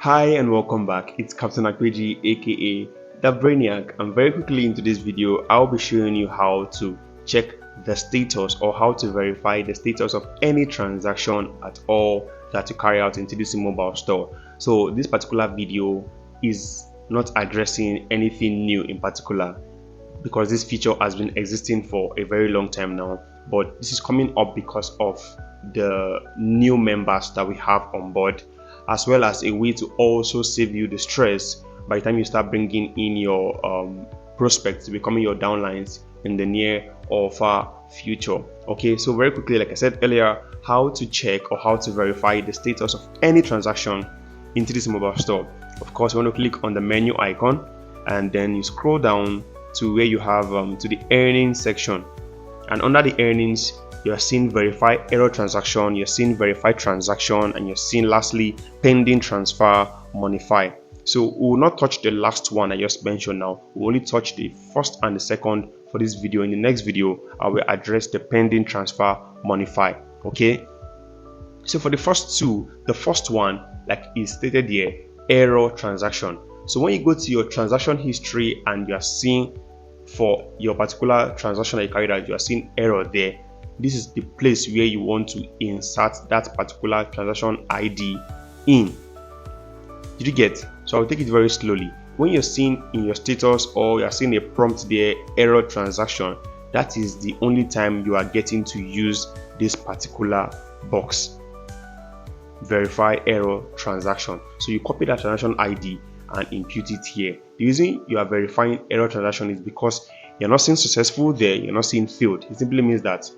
Hi and welcome back. It's Captain Akweji aka the Brainiac, and very quickly into this video I'll be showing you how to check the status or how to verify the status of any transaction at all that you carry out into this mobile store. So this particular video is not addressing anything new in particular, because this feature has been existing for a very long time now, but this is coming up because of the new members that we have on board, as well as a way to also save you the stress by the time you start bringing in your prospects becoming your downlines in the near or far future. Okay, so very quickly, like I said earlier, how to check or how to verify the status of any transaction into this mobile store. Of course, you want to click on the menu icon and then you scroll down to where you have to the earnings section, and under the earnings you're seeing verify error transaction, you're seeing verify transaction, and you're seeing lastly pending transfer modify. So we will not touch the last one I just mentioned now. We'll only touch the first and the second for this video. In the next video I will address the pending transfer modify. Okay, so for the first two, the first one, like is stated here, error transaction. So when you go to your transaction history and you are seeing for your particular transaction that you carried out, you are seeing error there, this is the place where you want to insert that particular transaction ID in. Did you get? So I'll take it very slowly. When you're seeing in your status or you're seeing a prompt there, error transaction, that is the only time you are getting to use this particular box, verify error transaction. So you copy that transaction ID and impute it here. The reason you are verifying error transaction is because you're not seeing successful there, you're not seeing failed. It simply means that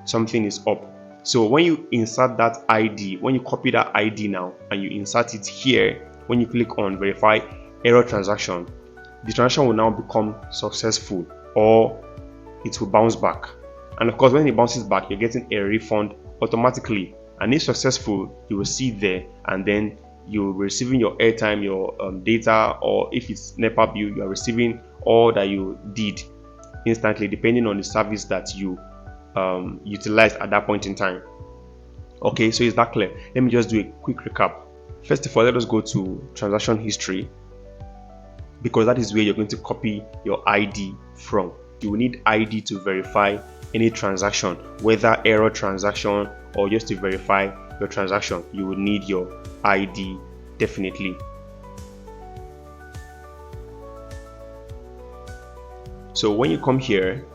something is up. So when you insert that ID, when you copy that ID now and you insert it here, when you click on verify error transaction, the transaction will now become successful or it will bounce back. And of course, when it bounces back, you're getting a refund automatically. And if successful, you will see there, and then you're receiving your airtime, your data, or if it's NEPA bill, you are receiving all that you did instantly, depending on the service that you utilized at that point in time. Okay, so is that clear? Let me just do a quick recap. First of all, let us go to transaction history, because that is where you're going to copy your ID from. You will need ID to verify any transaction, whether error transaction or just to verify your transaction. You will need your ID definitely. So when you come here,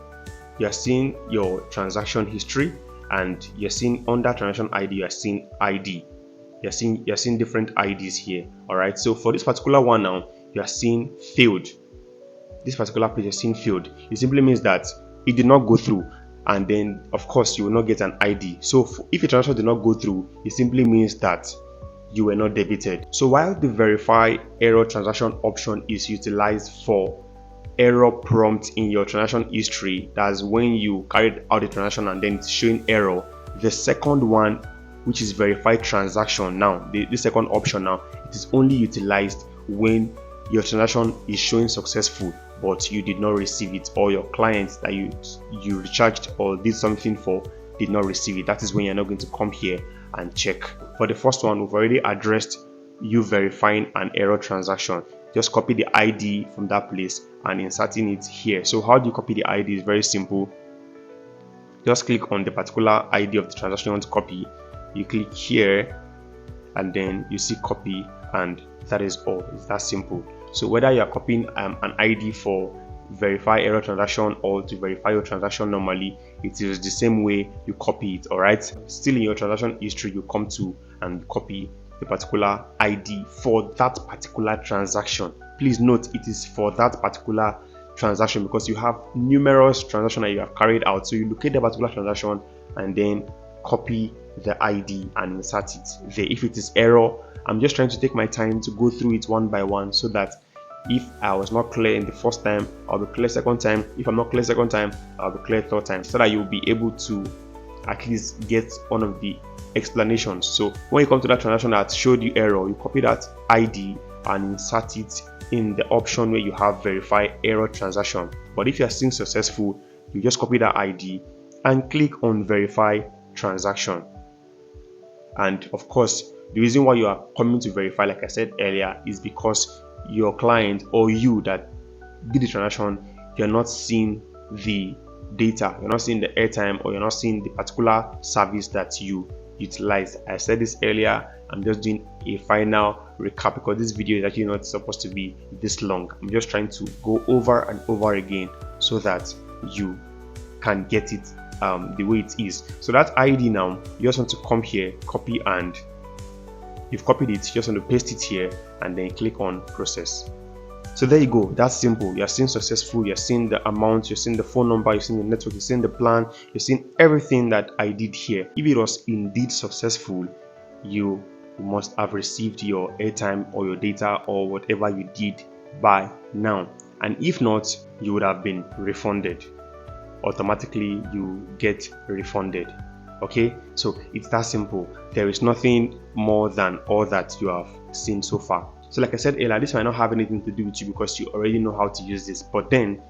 you're seeing your transaction history, and you're seeing under transaction ID, you're seeing ID. You're seeing different IDs here. All right. So for this particular one now, you are seeing failed. This particular place you're seeing failed. It simply means that it did not go through, and then of course you will not get an ID. So if a transaction did not go through, it simply means that you were not debited. So while the verify error transaction option is utilized for error prompt in your transaction history, that's when you carried out the transaction and then it's showing error, the second one, which is verify transaction, now the second option now, it is only utilized when your transaction is showing successful but you did not receive it, or your clients that you recharged or did something for did not receive it. That is when you're not going to come here and check. For the first one, we've already addressed you verifying an error transaction. Just copy the ID from that place and inserting it here. So how do you copy the ID? It's very simple. Just click on the particular ID of the transaction you want to copy. You click here and then you see copy, and that is all. It's that simple. So whether you are copying an ID for verify error transaction or to verify your transaction normally, it is the same way you copy it. All right, still in your transaction history, you come to and copy the particular ID for that particular transaction. Please note, it is for that particular transaction because you have numerous transactions that you have carried out. So you locate the particular transaction and then copy the ID and insert it there. If it is error, I'm just trying to take my time to go through it one by one, so that if I was not clear in the first time, I'll be clear second time. If I'm not clear second time, I'll be clear third time, so that you'll be able to at least get one of the explanations. So when you come to that transaction that showed you error, you copy that ID and insert it in the option where you have verify error transaction. But if you are seeing successful, you just copy that ID and click on verify transaction. And of course, The reason why you are coming to verify, like I said earlier, is because your client or you that did the transaction, you're not seeing the data, you're not seeing the airtime, or you're not seeing the particular service that you utilized. I said this earlier. I'm just doing a final recap because this video is actually not supposed to be this long. I'm just trying to go over and over again so that you can get it the way it is. So that ID now, you just want to come here, copy, and you've copied it, you just want to paste it here and then click on process. So there you go. That's simple. You're seeing successful, you're seeing the amount, you're seeing the phone number, you're seeing the network, you're seeing the plan, you're seeing everything that I did here. If it was indeed successful, you must have received your airtime or your data or whatever you did by now. And if not, you would have been refunded. Automatically you get refunded. Okay, so it's that simple. There is nothing more than all that you have seen so far. So like I said earlier, this might not have anything to do with you because you already know how to use this, but then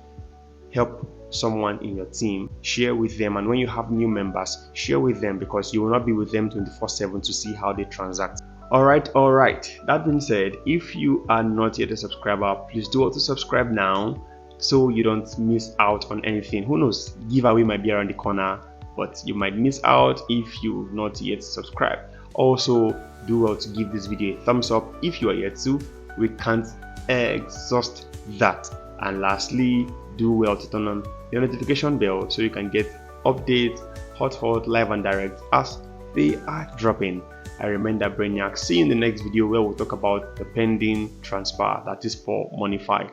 help someone in your team, share with them, and when you have new members, share with them because you will not be with them 24/7 to see how they transact. All right, that being said, if you are not yet a subscriber, please do also subscribe now so you don't miss out on anything. Who knows, giveaway might be around the corner, but you might miss out if you've not yet subscribed. Also, do well to give this video a thumbs up if you are yet to. We can't exhaust that. And lastly, do well to turn on the notification bell so you can get updates, hot, live and direct as they are dropping. I remain that Brainiac. See you in the next video where we'll talk about the pending transfer that is for Monify.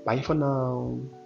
Bye for now.